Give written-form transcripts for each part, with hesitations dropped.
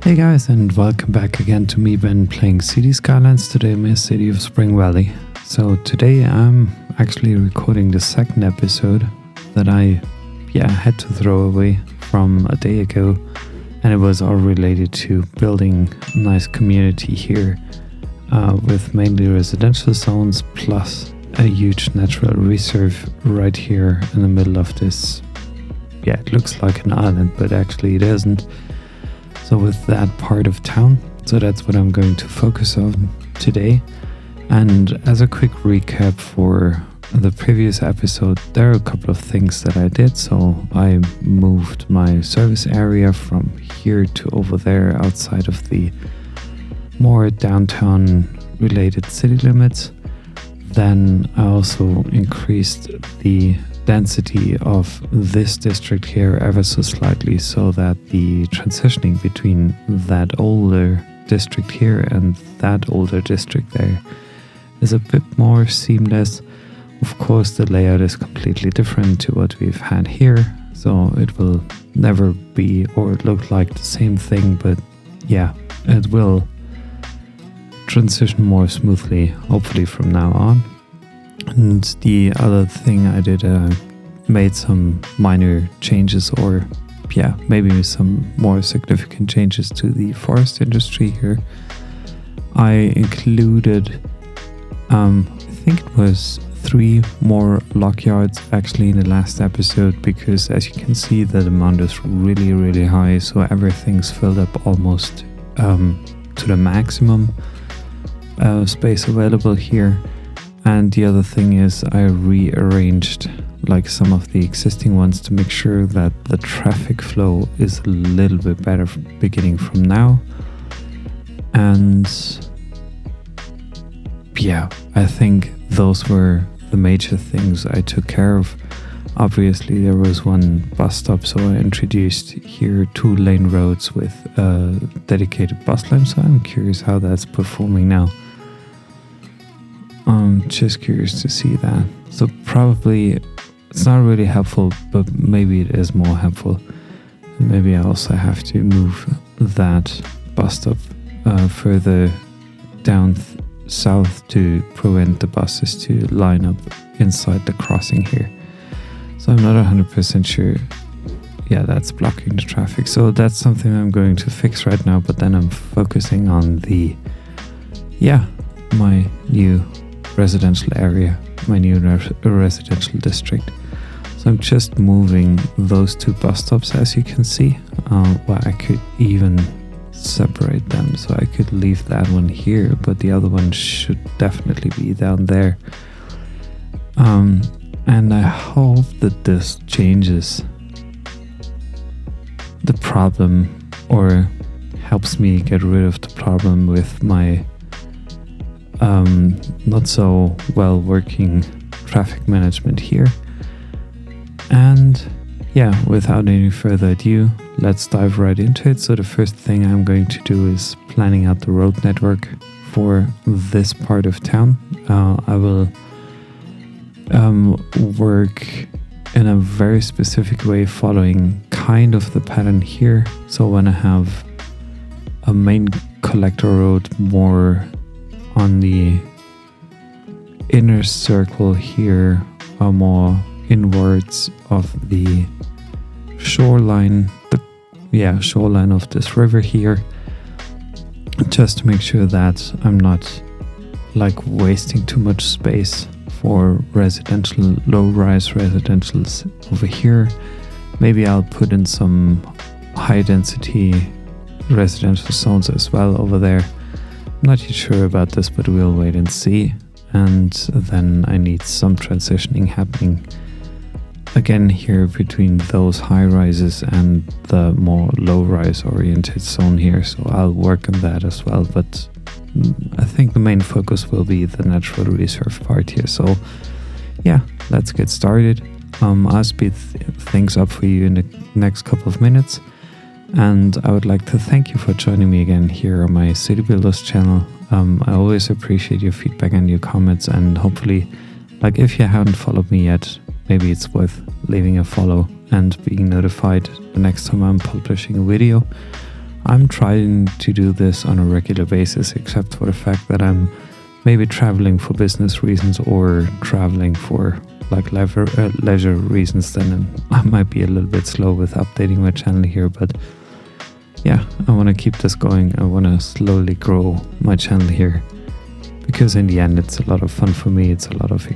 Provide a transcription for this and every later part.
Hey guys, and welcome back again to me, Ben, playing City Skylines. Today I'm in the city of Springvalley. So today I'm actually recording the second episode that I had to throw away from a day ago, and it was all related to building a nice community here with mainly residential zones plus a huge natural reserve right here in the middle of this. Yeah, it looks like an island, but actually it isn't. So with that part of town, so that's what I'm going to focus on today. And as a quick recap for the previous episode, there are a couple of things that I did. So I moved my service area from here to over there outside of the more downtown related city limits. Then I also increased the density of this district here ever so slightly, so that the transitioning between that older district here and that older district there is a bit more seamless. Of course, the layout is completely different to what we've had here, so it will never be or look like the same thing, but yeah, it will transition more smoothly, hopefully from now on. And the other thing I did, made some minor changes, or maybe some more significant changes to the forest industry here. I included, I think it was 3 more lock yards actually in the last episode, because as you can see the demand is really, really high, so everything's filled up almost to the maximum space available here. And the other thing is I rearranged like some of the existing ones to make sure that the traffic flow is a little bit better beginning from now. And I think those were the major things I took care of. Obviously there was one bus stop, so I introduced here 2-lane roads with a dedicated bus lane, so I'm curious how that's performing now. I'm just curious to see that. So probably it's not really helpful, but maybe it is more helpful. And maybe I also have to move that bus stop further down south to prevent the buses to line up inside the crossing here. So I'm not 100% sure. Yeah, that's blocking the traffic. So that's something I'm going to fix right now, but then I'm focusing on the my new residential area, my new residential district. So I'm just moving those 2 bus stops, as you can see. I could even separate them, so I could leave that one here, but the other one should definitely be down there. And I hope that this changes the problem, or helps me get rid of the problem with my not so well working traffic management here. And without any further ado, let's dive right into it. So the first thing I'm going to do is planning out the road network for this part of town. I will work in a very specific way, following kind of the pattern here. So when I have a main collector road more on the inner circle here, or more inwards of the shoreline, shoreline of this river here, just to make sure that I'm not like wasting too much space for residential, low-rise residentials over here. Maybe I'll put in some high-density residential zones as well over there. I'm not too sure about this, but we'll wait and see. And then I need some transitioning happening again here between those high rises and the more low rise oriented zone here. So I'll work on that as well. But I think the main focus will be the natural reserve part here. So let's get started. I'll speed things up for you in the next couple of minutes. And I would like to thank you for joining me again here on my CityBuilders channel. I always appreciate your feedback and your comments, and hopefully, like if you haven't followed me yet, maybe it's worth leaving a follow and being notified the next time I'm publishing a video. I'm trying to do this on a regular basis, except for the fact that I'm maybe traveling for business reasons or traveling for like leisure reasons. Then I might be a little bit slow with updating my channel here, but yeah, I want to keep this going. I want to slowly grow my channel here, because in the end it's a lot of fun for me. It's a lot of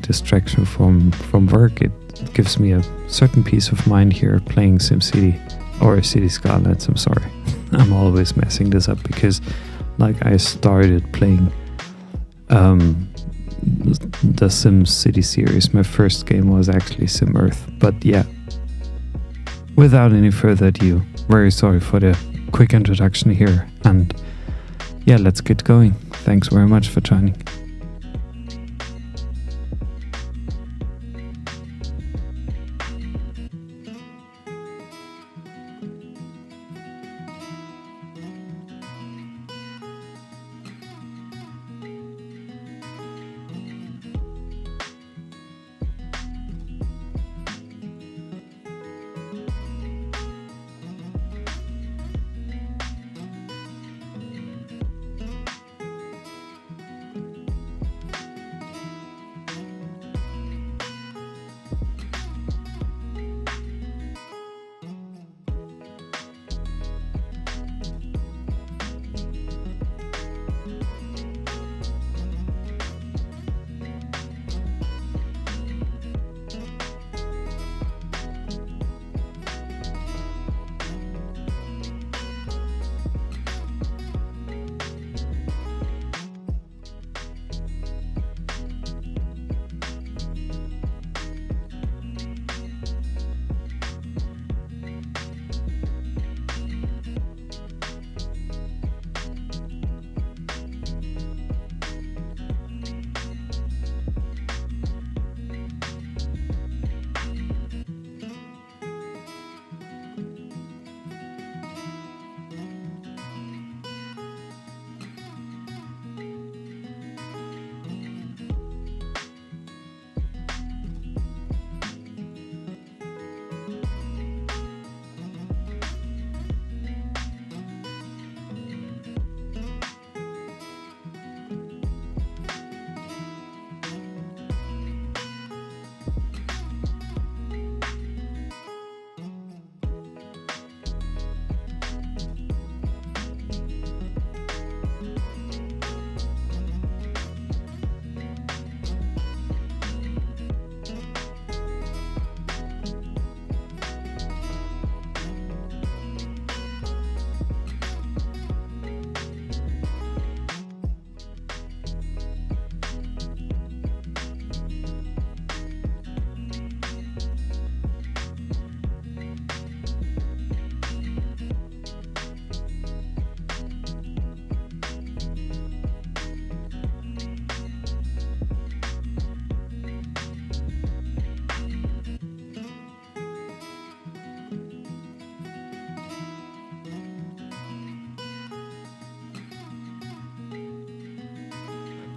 distraction from work. It gives me a certain peace of mind here playing SimCity or City Skylines. I'm sorry, I'm always messing this up because like I started playing the SimCity series. My first game was actually Sim Earth. But yeah, without any further ado, very sorry for the quick introduction here, and yeah, let's get going. Thanks very much for joining.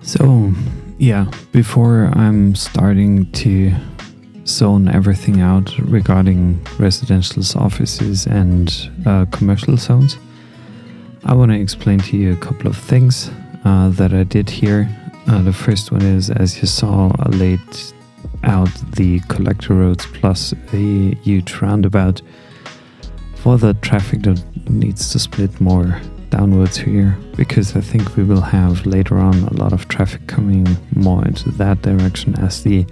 So yeah, before I'm starting to zone everything out regarding residential offices and commercial zones, I want to explain to you a couple of things that I did here. The first one is, as you saw, I laid out the collector roads plus a huge roundabout for the traffic that needs to split more downwards here, because I think we will have later on a lot of traffic coming more into that direction, as the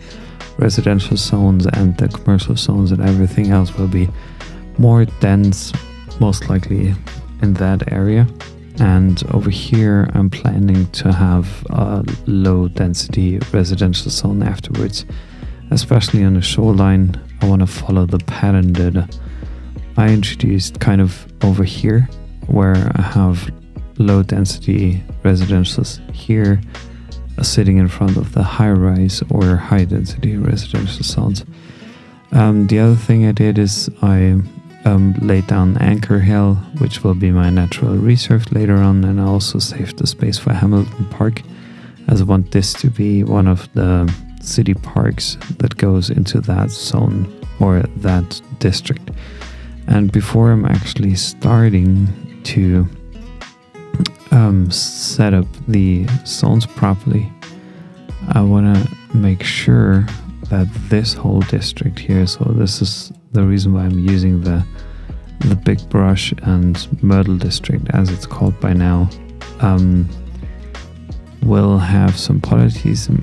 residential zones and the commercial zones and everything else will be more dense, most likely in that area. And over here I'm planning to have a low density residential zone afterwards, especially on the shoreline. I want to follow the pattern that I introduced kind of over here, where I have low density residentials here sitting in front of the high rise or high density residential zones. The other thing I did is I laid down Anchor Hill, which will be my natural reserve later on, and I also saved the space for Hamilton Park, as I want this to be one of the city parks that goes into that zone or that district. And before I'm actually starting to set up the zones properly, I want to make sure that this whole district here, so this is the reason why I'm using the big brush and Myrtle district as it's called by now, will have some policies in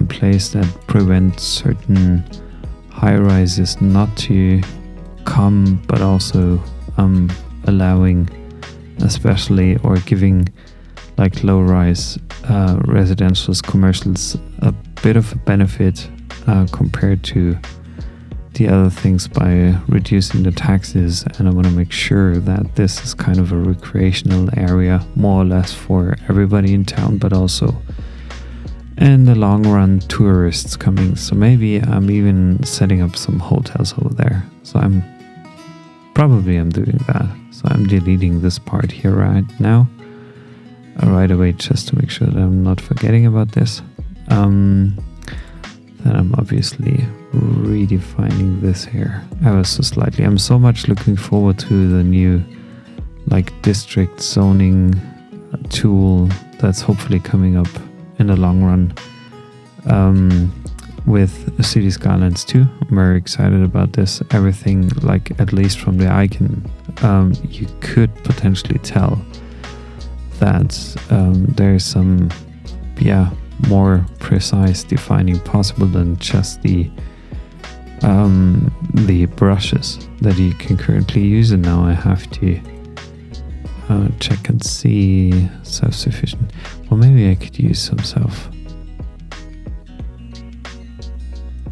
place that prevent certain high-rises not to come, but also allowing especially or giving like low-rise residentials, commercials a bit of a benefit compared to the other things by reducing the taxes. And I want to make sure that this is kind of a recreational area more or less for everybody in town, but also in the long run tourists coming. So maybe I'm even setting up some hotels over there. So I'm doing that. So I'm deleting this part here right now right away, just to make sure that I'm not forgetting about this. Then I'm obviously redefining this here ever so slightly. I'm so much looking forward to the new like district zoning tool that's hopefully coming up in the long run with City Skylines 2. I'm very excited about this. Everything, like at least from the icon, you could potentially tell that there's some more precise defining possible than just the brushes that you can currently use. And now I have to check and see self-sufficient. Well, maybe I could use some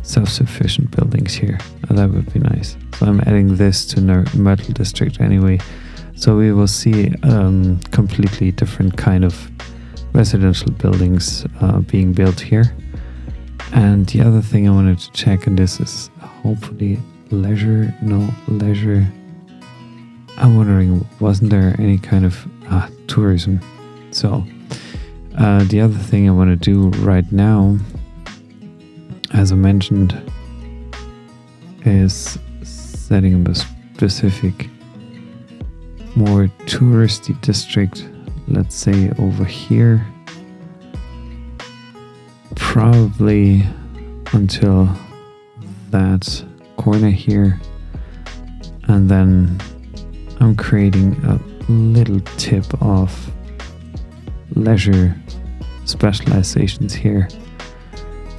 self-sufficient buildings here. That would be nice. So I'm adding this to Myrtle District anyway. So we will see completely different kind of residential buildings being built here. And the other thing I wanted to check, and this is hopefully leisure. I'm wondering, wasn't there any kind of tourism? So the other thing I want to do right now, as I mentioned, is setting up a specific, more touristy district, let's say over here, probably until that corner here, and then I'm creating a little tip of leisure specializations here.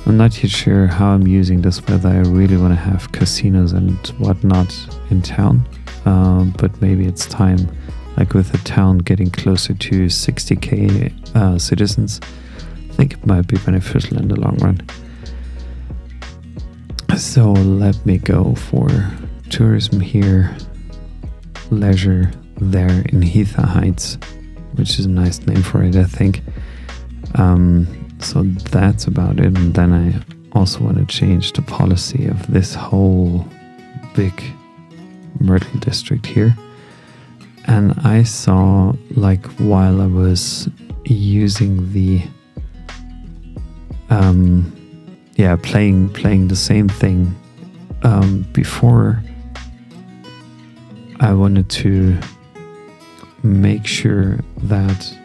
I'm not yet sure how I'm using this, whether I really want to have casinos and whatnot in town, but maybe it's time, like with the town getting closer to 60k citizens, I think it might be beneficial in the long run. So let me go for tourism here, leisure there in Heather Heights, which is a nice name for it, I think. So that's about it. And then I also want to change the policy of this whole big Myrtle district here. And I saw, like, while I was using the playing the same thing before, I wanted to make sure that,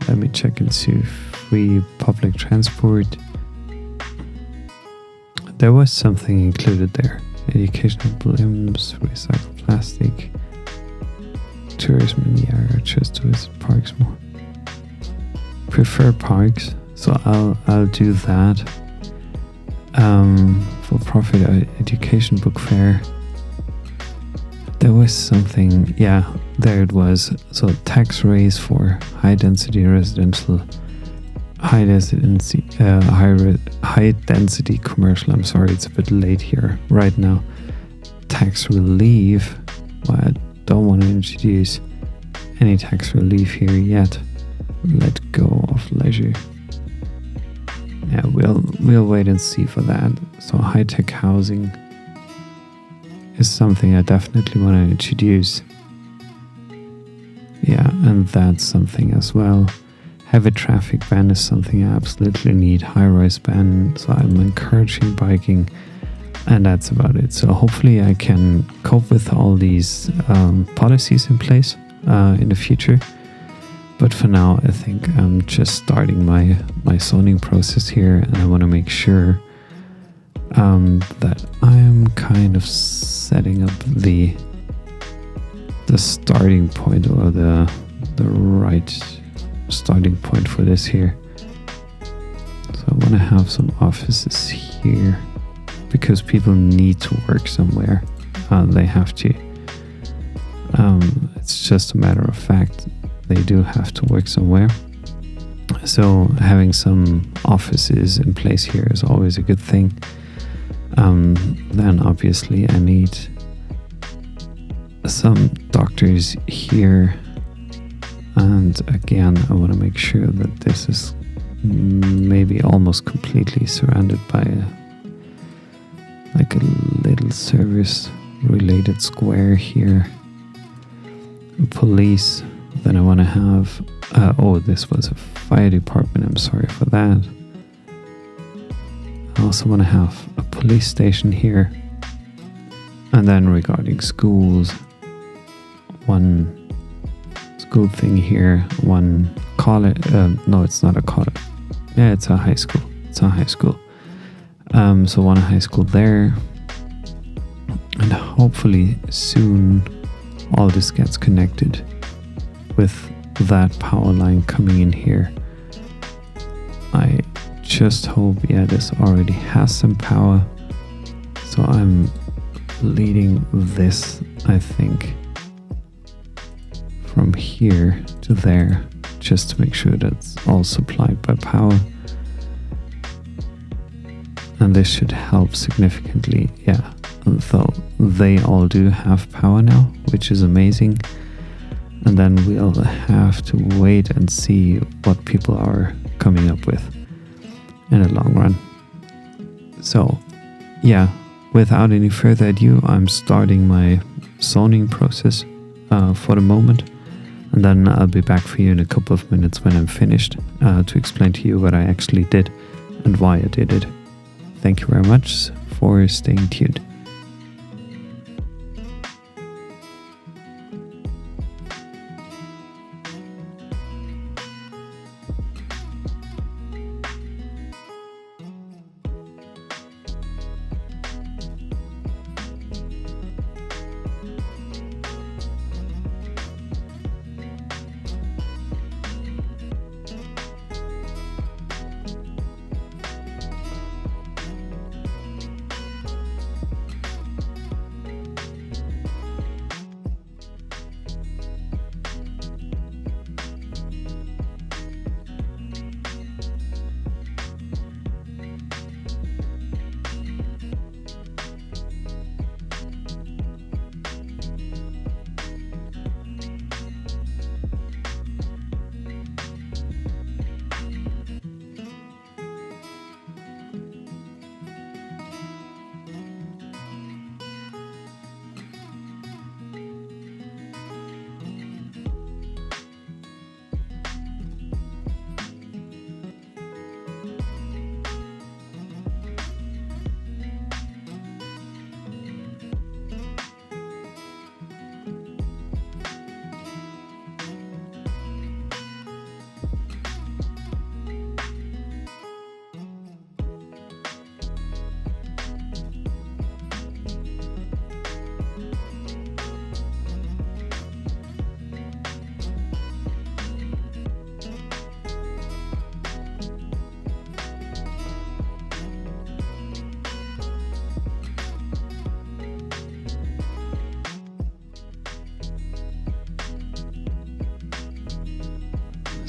let me check and see, free public transport, there was something included there. Educational blooms, recycled plastic, tourism in the area, just to visit parks more. Prefer parks, so I'll do that. For profit education book fair. There was something, there it was. So tax raise for high density residential, high density commercial. I'm sorry, it's a bit late here right now. Tax relief. Well, I don't want to introduce any tax relief here yet. Let go of leisure. Yeah, we'll wait and see for that. So high-tech housing is something I definitely want to introduce. Yeah, and that's something as well. Heavy traffic ban is something I absolutely need. High-rise ban, so I'm encouraging biking, and that's about it. So hopefully I can cope with all these policies in place in the future. But for now, I think I'm just starting my zoning process here, and I want to make sure that I'm kind of setting up the starting point, or the right starting point for this here. So I want to have some offices here because people need to work somewhere. They have to. It's just a matter of fact. They do have to work somewhere. So having some offices in place here is always a good thing. Then obviously I need some doctors here. And again, I want to make sure that this is maybe almost completely surrounded by like a little service related square here. Police. Then I want to have this was a fire department, I'm sorry for that. I also want to have a police station here. And then regarding schools, one school thing here, one college, no, it's not a college. Yeah, it's a high school. So one high school there. And hopefully soon all this gets connected with that power line coming in here. I just hope, this already has some power. So I'm leading this, I think, from here to there, just to make sure that's all supplied by power. And this should help significantly, though they all do have power now, which is amazing. And then we'll have to wait and see what people are coming up with in the long run. So, without any further ado, I'm starting my zoning process for the moment. And then I'll be back for you in a couple of minutes when I'm finished to explain to you what I actually did and why I did it. Thank you very much for staying tuned.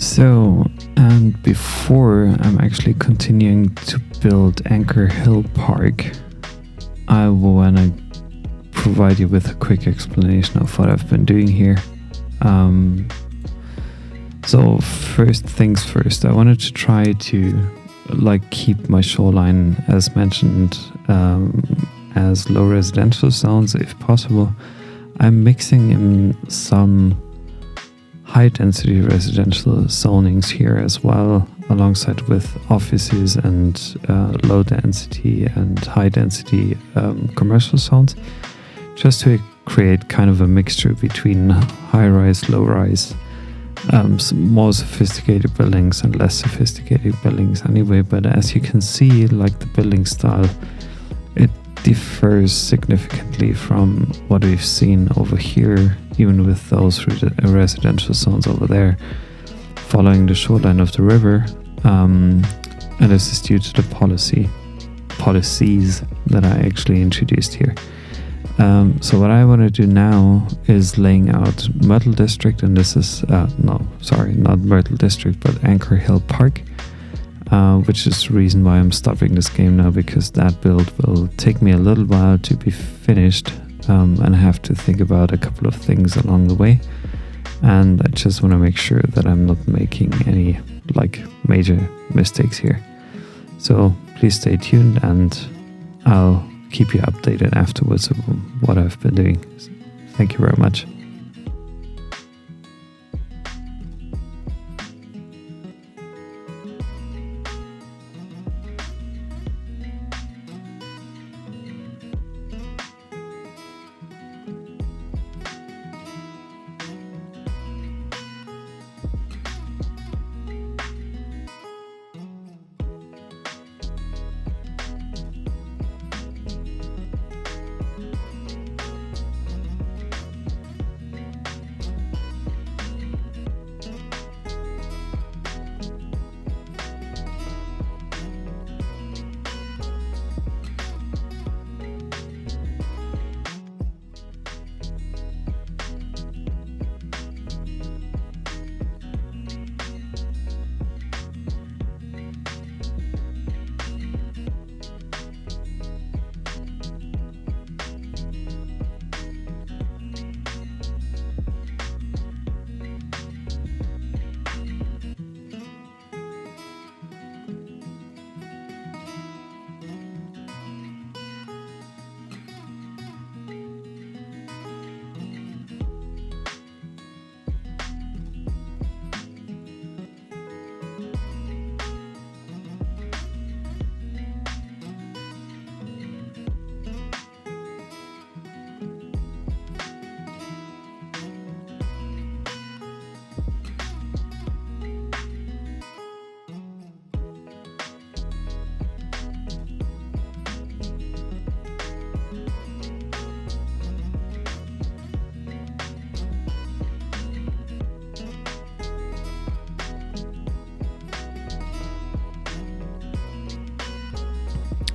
So, and before I'm actually continuing to build Anchor Hill Park, I want to provide you with a quick explanation of what I've been doing here. So first things first, I wanted to try to keep my shoreline, as mentioned, as low residential zones if possible. I'm mixing in some high density residential zonings here as well, alongside with offices and low density and high density commercial zones, just to create kind of a mixture between high-rise, low-rise, more sophisticated buildings and less sophisticated buildings anyway. But as you can see, like the building style, it differs significantly from what we've seen over here, even with those residential zones over there, following the shoreline of the river. And this is due to the policies that I actually introduced here. So what I want to do now is laying out Myrtle District, and this is, not Myrtle District, but Anchor Hill Park, which is the reason why I'm stopping this game now, because that build will take me a little while to be finished, and I have to think about a couple of things along the way, and I just want to make sure that I'm not making any major mistakes here. So please stay tuned, and I'll keep you updated afterwards of what I've been doing. Thank you very much.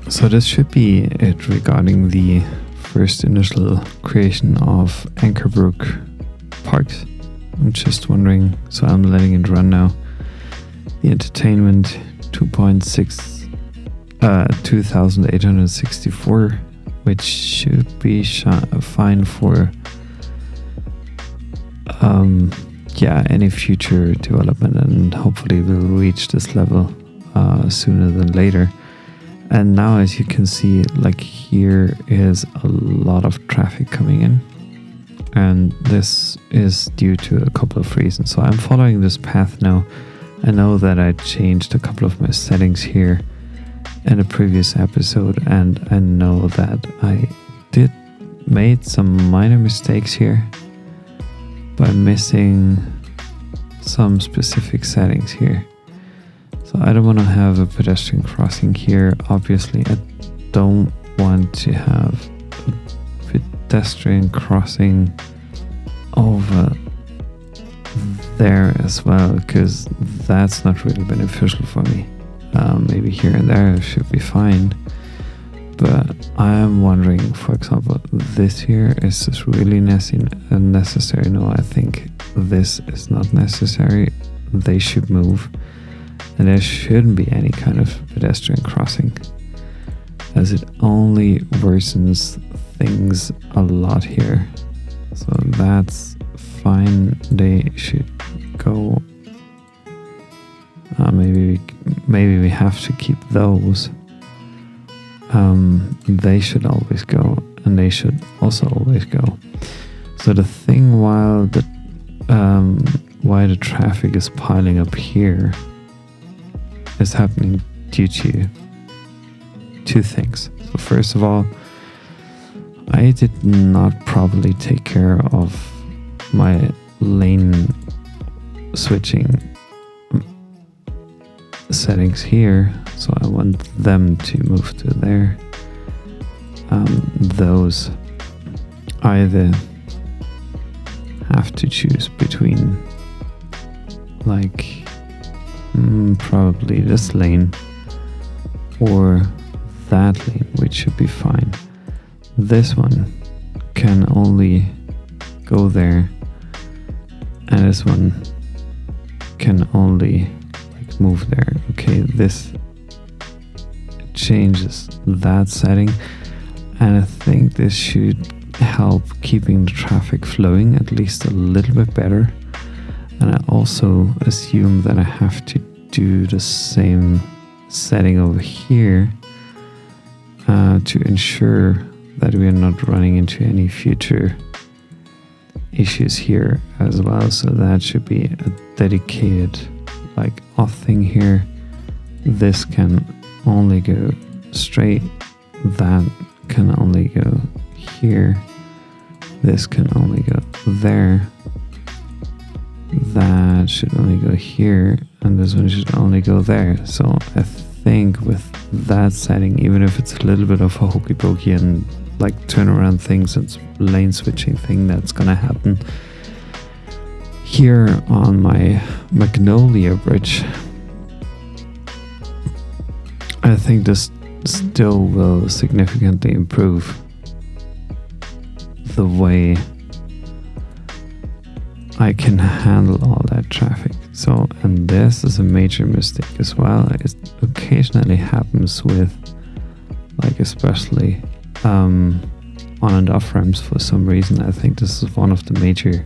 So this should be it regarding the first initial creation of Anchor Brook Parks. I'm just wondering, so I'm letting it run now. The entertainment 2,864, which should be fine for any future development, and hopefully we'll reach this level sooner than later. And now, as you can see, here is a lot of traffic coming in, and this is due to a couple of reasons. So I'm following this path now. I know that I changed a couple of my settings here in a previous episode, and I know that I made some minor mistakes here by missing some specific settings here. So I don't want to have a pedestrian crossing here. Obviously, I don't want to have a pedestrian crossing over there as well, because that's not really beneficial for me. Maybe here and there should be fine, but I'm wondering, for example, this here, is this really necessary? No, I think this is not necessary. They should move, and there shouldn't be any kind of pedestrian crossing, as it only worsens things a lot here. So that's fine. They should go. Maybe we have to keep those. They should always go, and they should also always go. So the thing why the traffic is piling up here is happening due to two things. So first of all, I did not properly take care of my lane switching settings here, so I want them to move to there. Those either have to choose between like probably this lane or that lane, which should be fine. This one can only go there, and this one can only like move there. Okay, this changes that setting, and I think this should help keeping the traffic flowing at least a little bit better. And I also assume that I have to do the same setting over here to ensure that we are not running into any future issues here as well. So that should be a dedicated like off thing here. This can only go straight, that can only go here, this can only go there, that should only go here, and this one should only go there. So I think with that setting, even if it's a little bit of a hokey pokey and like turnaround things and lane switching thing that's gonna happen here on my Magnolia Bridge, I think this still will significantly improve the way I can handle all that traffic. So, and this is a major mistake as well. It occasionally happens with like especially on and off ramps for some reason. I think this is one of the major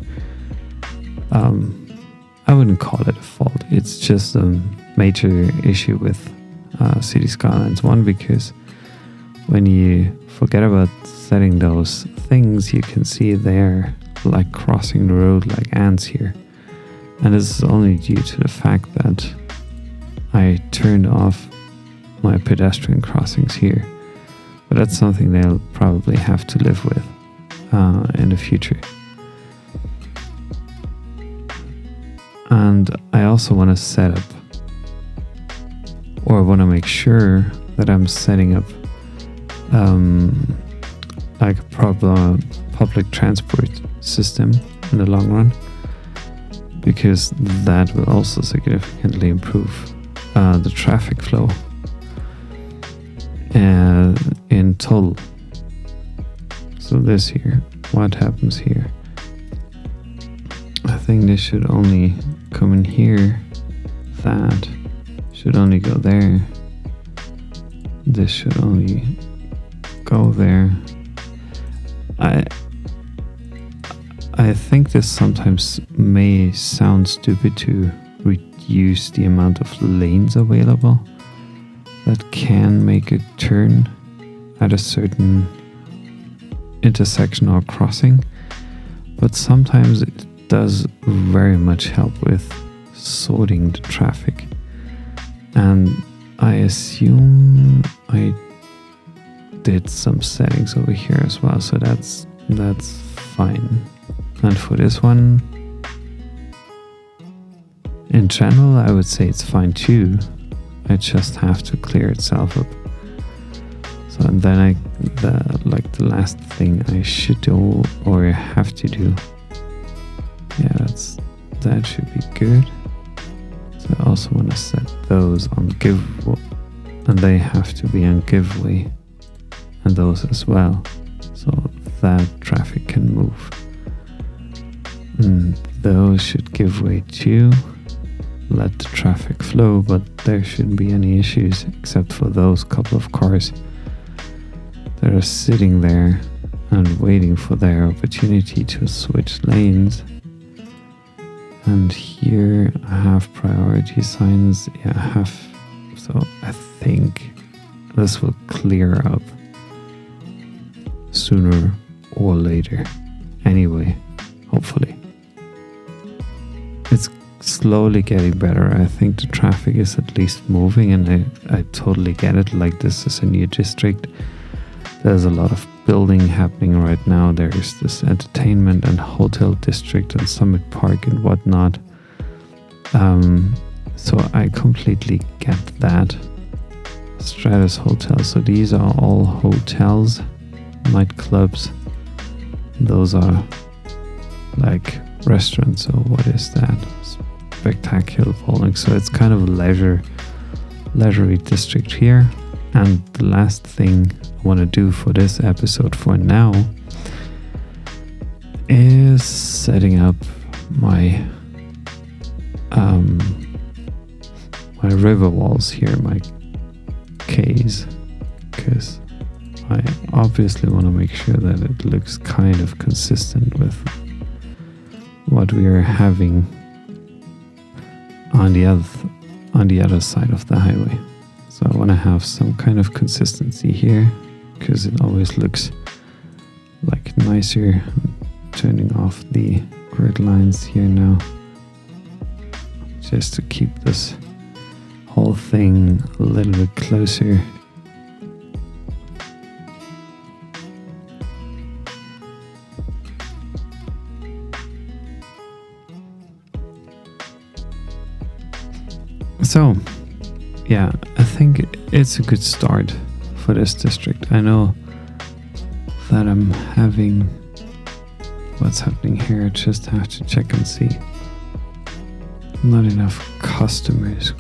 I wouldn't call it a fault, it's just a major issue with City Skylines. One, because when you forget about setting those things, you can see they're like crossing the road like ants here, and this is only due to the fact that I turned off my pedestrian crossings here. But that's something they'll probably have to live with in the future. And I also want to set up, or I want to make sure that I'm setting up like a public transport system in the long run, because that will also significantly improve the traffic flow in total. So this here, what happens here? I think this should only come in here, that should only go there, this should only go there. I think this sometimes may sound stupid to reduce the amount of lanes available that can make a turn at a certain intersection or crossing, but sometimes it does very much help with sorting the traffic. And I assume I did some settings over here as well, so that's fine. And for this one, in general, I would say it's fine too. I just have to clear itself up. So, and then the last thing I should do, or have to do, yeah, that should be good. So I also want to set those on giveaway, and they have to be on giveaway, and those as well, so that traffic can move. And those should give way too. Let the traffic flow, but there shouldn't be any issues except for those couple of cars that are sitting there and waiting for their opportunity to switch lanes. And here I have priority signs. Yeah, I have. So I think this will clear up sooner or later. Anyway, hopefully. It's slowly getting better. I think the traffic is at least moving, and I totally get it. Like, this is a new district. There's a lot of building happening right now. There is this entertainment and hotel district and Summit Park and whatnot. So I completely get that. Stratus Hotel. So these are all hotels, nightclubs. Those are like restaurants. So what is that? Spectacular bowling. So it's kind of a leisurely district here. And the last thing I want to do for this episode for now is setting up my my river walls here, my quays, because I obviously want to make sure that it looks kind of consistent with what we are having on the other side of the highway. So I want to have some kind of consistency here, because it always looks like nicer. I'm turning off the grid lines here now, just to keep this whole thing a little bit closer. So, yeah, I think it's a good start for this district. I know that I'm having what's happening here. I just have to check and see. Not enough customers.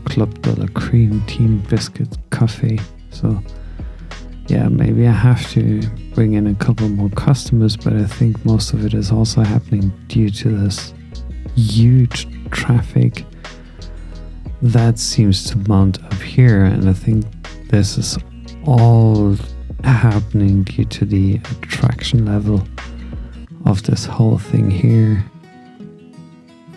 Club Dollar Cream, Team Biscuit, Cafe. So, yeah, maybe I have to bring in a couple more customers, but I think most of it is also happening due to this huge traffic that seems to mount up here, and I think this is all happening due to the attraction level of this whole thing here.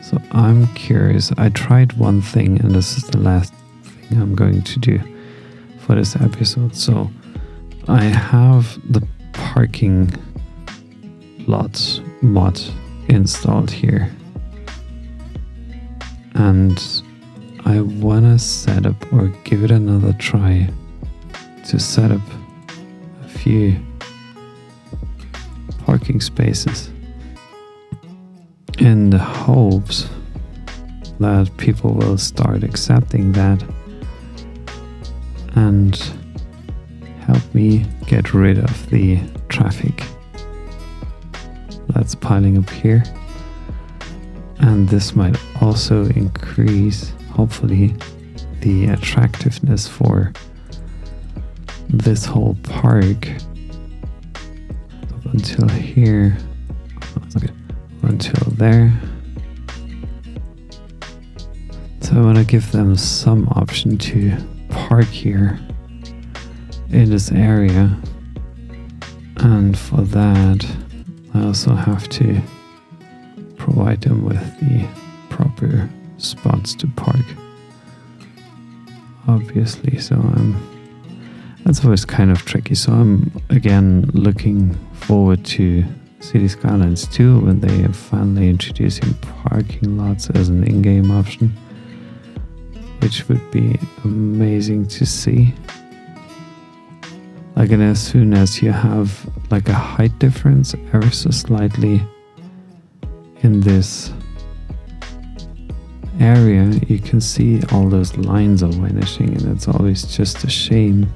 So I'm curious. I tried one thing, and this is the last thing I'm going to do for this episode. So I have the parking lots mod installed here, and I want to set up, or give it another try, to set up a few parking spaces in the hopes that people will start accepting that and help me get rid of the traffic that's piling up here. And this might also increase, hopefully, the attractiveness for this whole park up until here, until there. So I want to give them some option to park here in this area, and for that I also have to provide them with the proper spots to park, obviously. So that's always kind of tricky. So I'm again looking forward to City Skylines 2 when they are finally introducing parking lots as an in-game option, which would be amazing to see. Like, and as soon as you have like a height difference ever so slightly in this area, you can see all those lines are vanishing, and it's always just a shame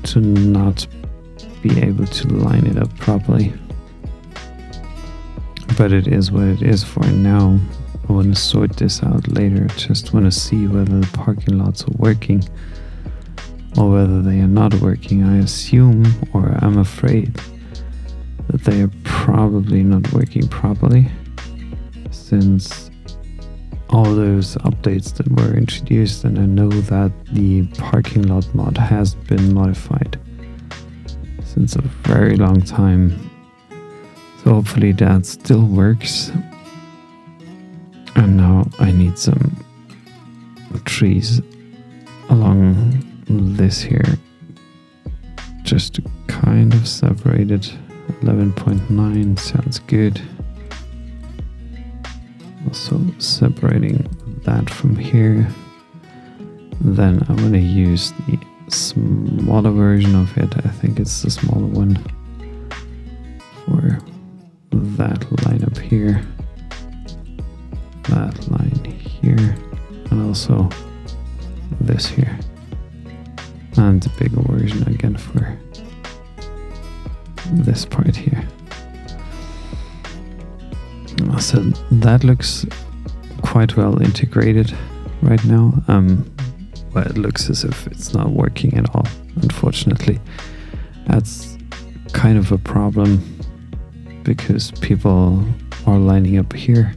to not be able to line it up properly. But it is what it is for now. I want to sort this out later. Just want to see whether the parking lots are working or whether they are not working. I assume, or I'm afraid, that they are probably not working properly, since all those updates that were introduced, and I know that the parking lot mod has been modified since a very long time. So hopefully that still works. And now I need some trees along this here, just to kind of separate it. 11.9 sounds good. Also separating that from here. Then I'm going to use the smaller version of it. I think it's the smaller one for that line up here, that line here, and also this here, and the bigger version again for this part here. So that looks quite well integrated right now. Well, it looks as if it's not working at all, unfortunately. That's kind of a problem because people are lining up here,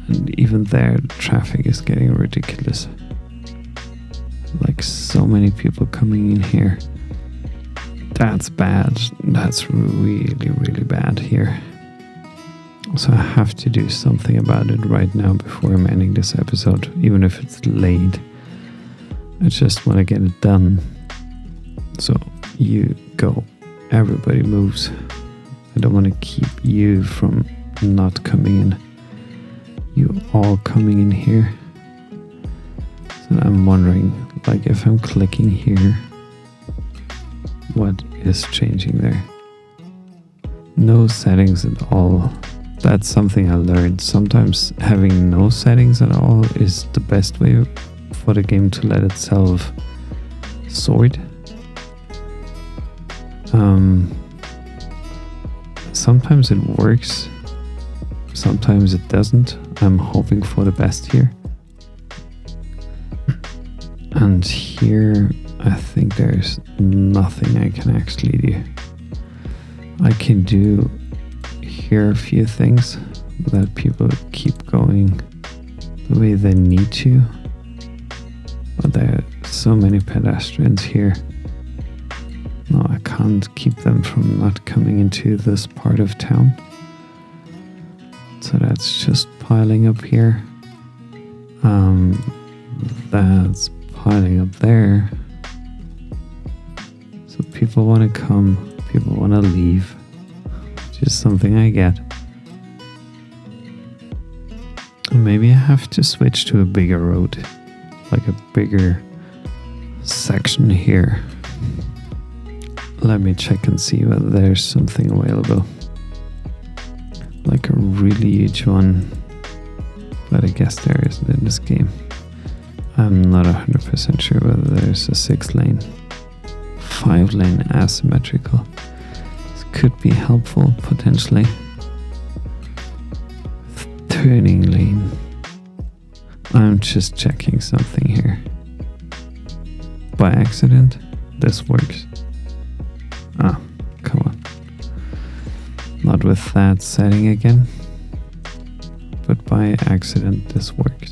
and even there the traffic is getting ridiculous. Like so many people coming in here. That's bad. That's really, really bad here. So I have to do something about it right now before I'm ending this episode, even if it's late. I just want to get it done. So you go. Everybody moves. I don't want to keep you from not coming in. You all coming in here. So I'm wondering, like, if I'm clicking here, what is changing there? No settings at all. That's something I learned. Sometimes having no settings at all is the best way for the game to let itself sort. Sometimes it works, sometimes it doesn't. I'm hoping for the best here. And here, I think there's nothing I can actually do. I can do here a few things that people keep going the way they need to, but there are so many pedestrians here. No, I can't keep them from not coming into this part of town. So that's just piling up here. That's piling up there. So people want to come, people want to leave. Just something I get. And maybe I have to switch to a bigger road, like a bigger section here. Let me check and see whether there's something available, like a really huge one, but I guess there isn't in this game. I'm not 100% sure whether there's a 6-lane, 5-lane asymmetrical. Could be helpful, potentially. Turning lane. I'm just checking something here. By accident, this works. Ah, come on. Not with that setting again. But by accident, this works.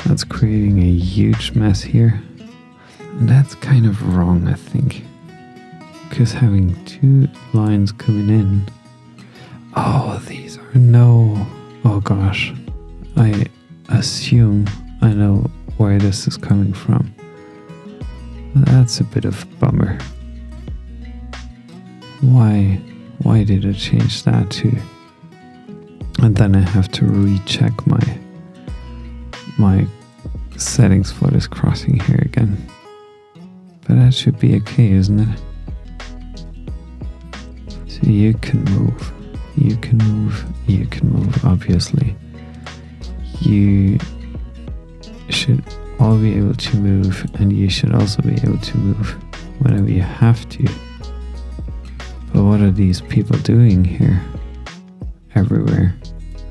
That's creating a huge mess here. And that's kind of wrong, I think. Because having 2 lines coming in. Oh, these are no. Oh gosh. I assume I know where this is coming from. That's a bit of a bummer. Why did I change that too? And then I have to recheck my settings for this crossing here again. But that should be okay, isn't it? So you can move. You can move. You can move, obviously. You should all be able to move, and you should also be able to move whenever you have to. But what are these people doing here? Everywhere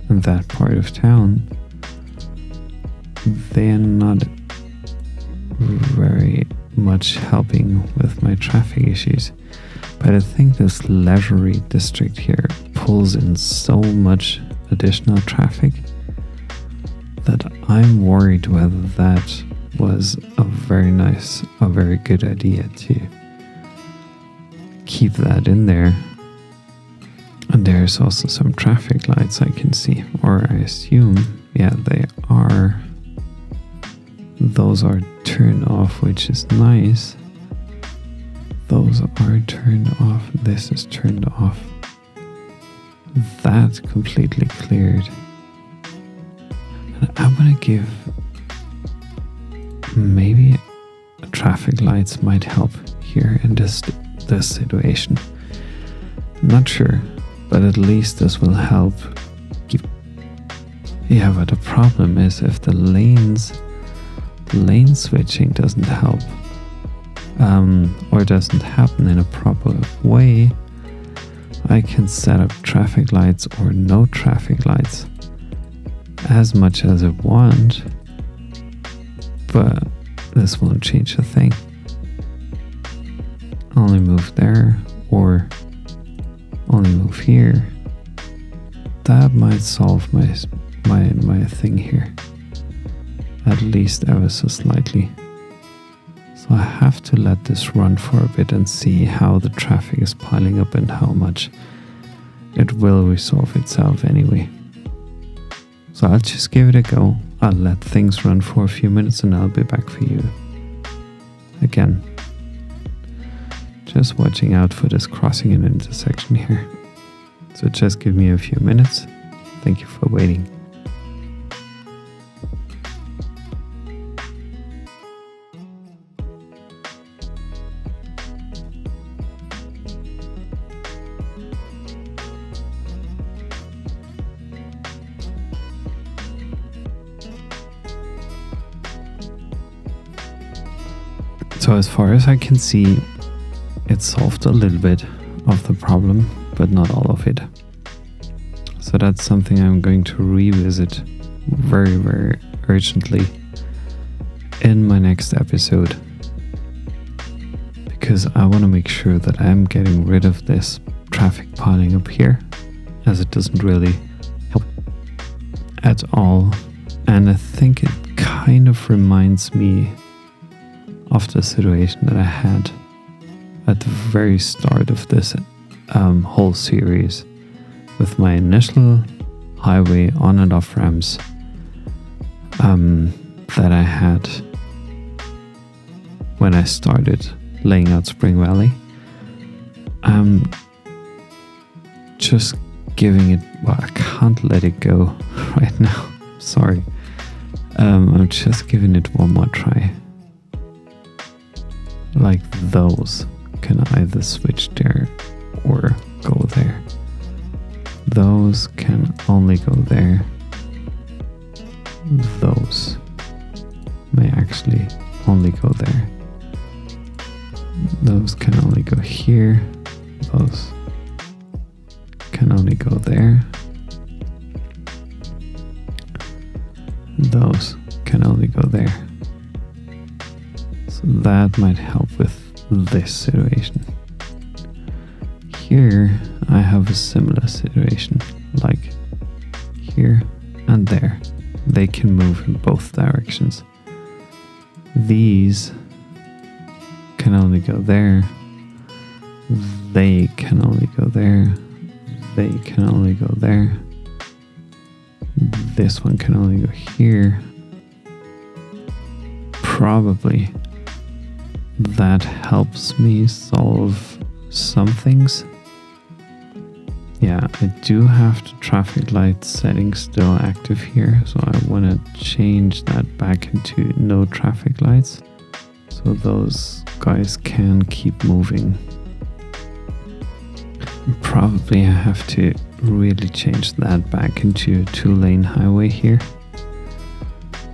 in that part of town. They're not very much helping with my traffic issues, but I think this leisurely district here pulls in so much additional traffic that I'm worried whether that was a very good idea to keep that in there. And there's also some traffic lights I can see, or I assume, yeah, they are. Those are turned off, which is nice. Those are turned off. This is turned off. That's completely cleared. And I'm gonna give maybe traffic lights might help here in this situation. Not sure, but at least this will help. Yeah, but the problem is if the lane switching doesn't help, or doesn't happen in a proper way, I can set up traffic lights or no traffic lights as much as I want, but this won't change a thing. Only move there or only move here. That might solve my thing here, at least ever so slightly. So I have to let this run for a bit and see how the traffic is piling up and how much it will resolve itself anyway. So I'll just give it a go. I'll let things run for a few minutes and I'll be back for you again. Just watching out for this crossing an intersection here. So just give me a few minutes. Thank you for waiting. So as far as I can see, it solved a little bit of the problem, but not all of it. So that's something I'm going to revisit very, very urgently in my next episode, because I want to make sure that I'm getting rid of this traffic piling up here, as it doesn't really help at all. And I think it kind of reminds me of the situation that I had at the very start of this whole series with my initial highway on and off ramps that I had when I started laying out Springvalley. Just giving it, well, I can't let it go right now. Sorry. I'm just giving it one more try. Like those can either switch there or go there. Those can only go there. Those may actually only go there. Those can only go here. Those can only go there. Those can only go there. So that might help with this situation. Here I have a similar situation, like here and there. They can move in both directions. These can only go there. They can only go there. They can only go there. This one can only go here. Probably that helps me solve some things. Yeah, I do have the traffic light setting still active here, so I want to change that back into no traffic lights, so those guys can keep moving. Probably I have to really change that back into a 2-lane highway here.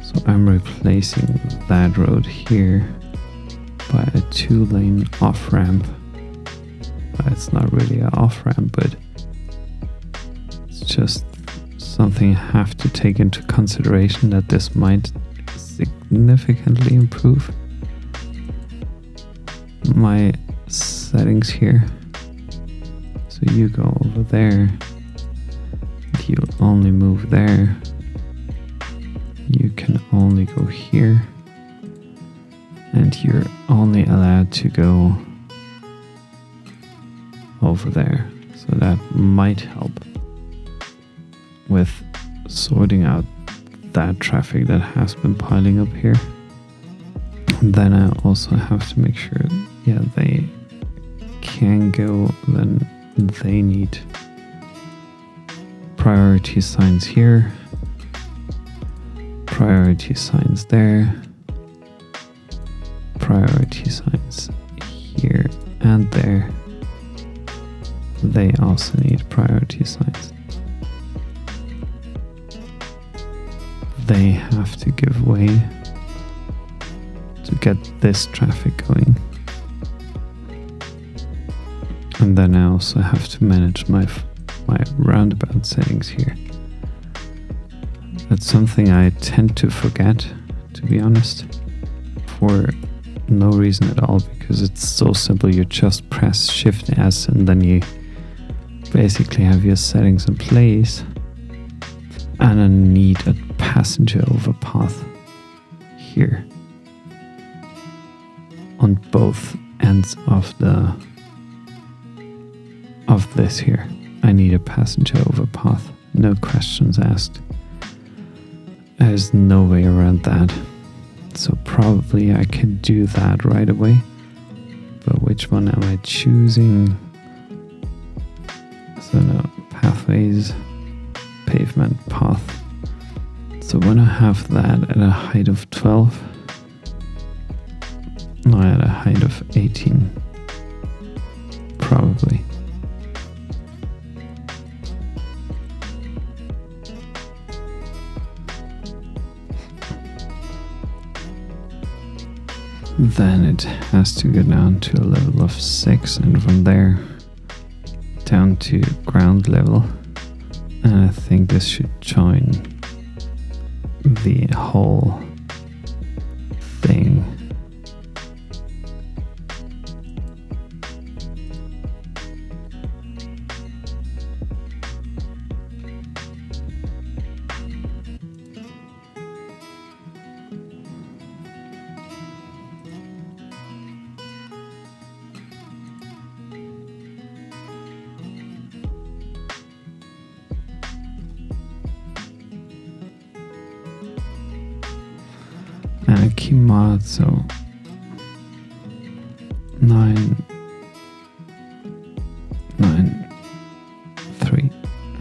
So I'm replacing that road here by a 2-lane off-ramp. It's not really an off-ramp, but it's just something I have to take into consideration, that this might significantly improve my settings here. So you go over there, you only move there, you can only go here, and you're only allowed to go over there. So that might help with sorting out that traffic that has been piling up here. And then I also have to make sure, yeah, they can go, then they need priority signs here, priority signs there, priority signs here and there. They also need priority signs. They have to give way to get this traffic going. And then I also have to manage my roundabout settings here. That's something I tend to forget, to be honest, for no reason at all, because it's so simple. You just press Shift S and then you basically have your settings in place. And I need a passenger overpath here on both ends of this here. I need a passenger overpath, no questions asked. There's no way around that. So probably I can do that right away. But which one am I choosing? So no, pathways, pavement path. So when I have that at a height of 12, no, at a height of 18, probably. Then it has to go down to a level of 6, and from there down to ground level. And I think this should join the whole thing. And a key mod, so 9, 3,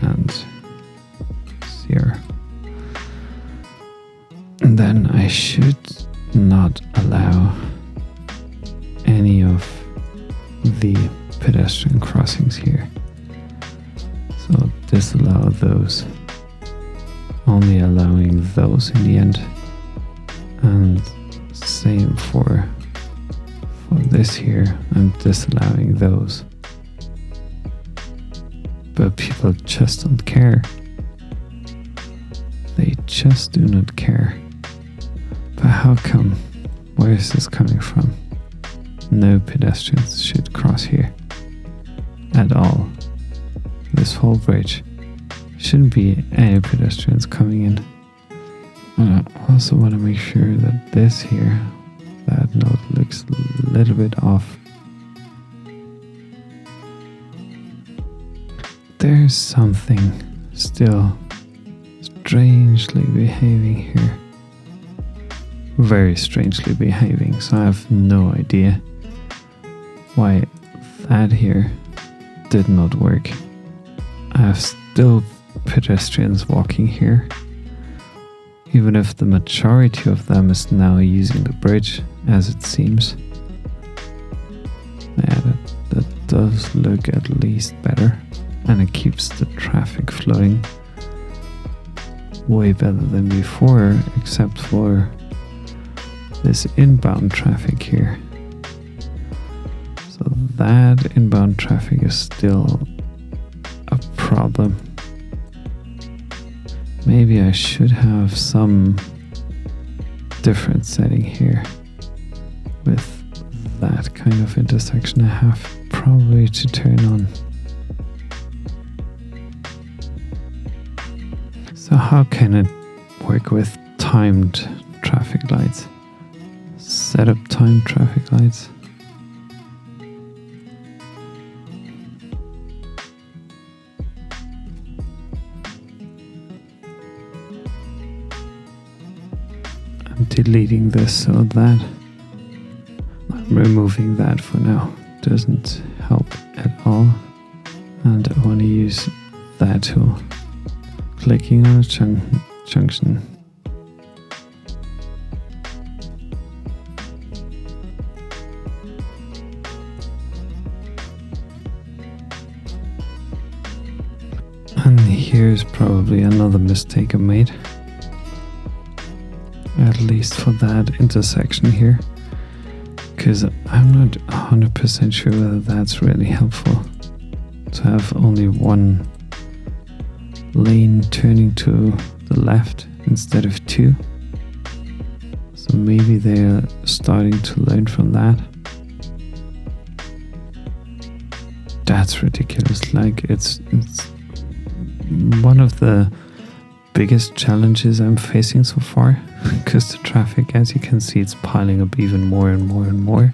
and 0. And then I should not allow any of the pedestrian crossings here. So disallow those, only allowing those in the end. And same for this here, I'm disallowing those. But people just don't care. They just do not care. But how come? Where is this coming from? No pedestrians should cross here at all. This whole bridge shouldn't be any pedestrians coming in. I also want to make sure that this here, that note looks a little bit off. There's something still strangely behaving here. Very strangely behaving, so I have no idea why that here did not work. I have still pedestrians walking here. Even if the majority of them is now using the bridge, as it seems. Yeah, that does look at least better. And it keeps the traffic flowing way better than before, except for this inbound traffic here. So that inbound traffic is still a problem. Maybe I should have some different setting here with that kind of intersection. I have probably to turn on. So how can it work with timed traffic lights? Set up timed traffic lights. Deleting this so that I'm removing that for now. Doesn't help at all. And I want to use that tool. Clicking on a junction. here's probably another mistake I made. At least for that intersection here. Because I'm not 100% sure whether that's really helpful. To have only one lane turning to the left instead of two. So maybe they're starting to learn from that. That's ridiculous. Like it's one of the biggest challenges I'm facing so far, because the traffic, as you can see, it's piling up even more and more and more.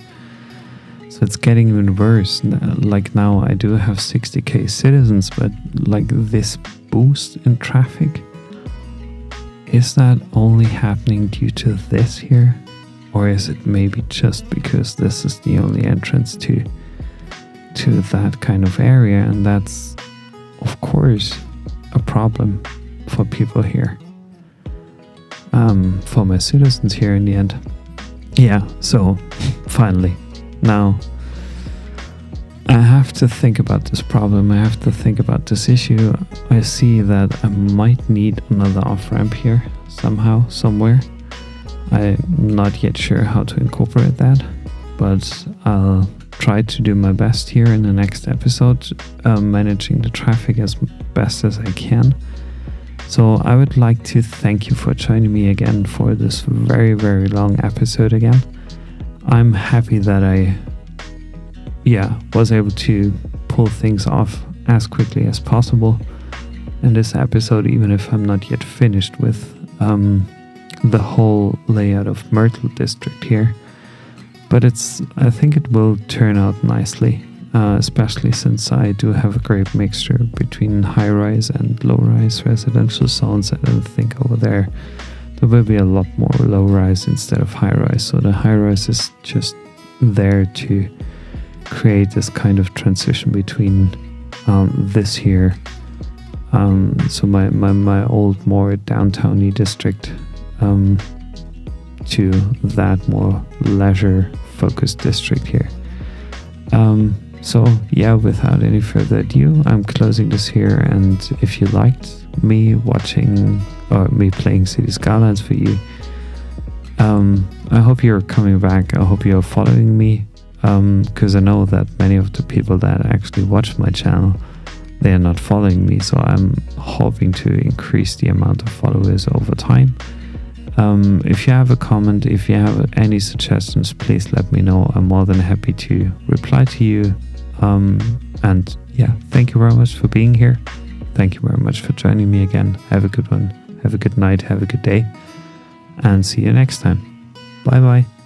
So it's getting even worse. Like now I do have 60k citizens, but like this boost in traffic, is that only happening due to this here? Or is it maybe just because this is the only entrance to that kind of area? And that's, of course, a problem for people here. For my citizens here in the end. Yeah, so finally, now I have to think about this problem. I have to think about this issue. I see that I might need another off-ramp here somehow, somewhere. I'm not yet sure how to incorporate that, but I'll try to do my best here in the next episode, managing the traffic as best as I can. So I would like to thank you for joining me again for this very, very long episode again. I'm happy that I was able to pull things off as quickly as possible in this episode, even if I'm not yet finished with the whole layout of Myrtle District here. But I think it will turn out nicely, especially since I do have a great mixture between high-rise and low-rise residential zones. And I think over there will be a lot more low-rise instead of high-rise. So the high-rise is just there to create this kind of transition between this here. So my old, more downtown-y district to that more leisure-focused district here. So yeah, without any further ado, I'm closing this here. And if you liked me watching or me playing City Skylines for you, I hope you're coming back. I hope you're following me, because I know that many of the people that actually watch my channel, they are not following me. So I'm hoping to increase the amount of followers over time. If you have a comment, if you have any suggestions, please let me know. I'm more than happy to reply to you. And yeah, thank you very much for being here. Thank you very much for joining me again. Have a good one. Have a good night. Have a good day. And see you next time. Bye bye.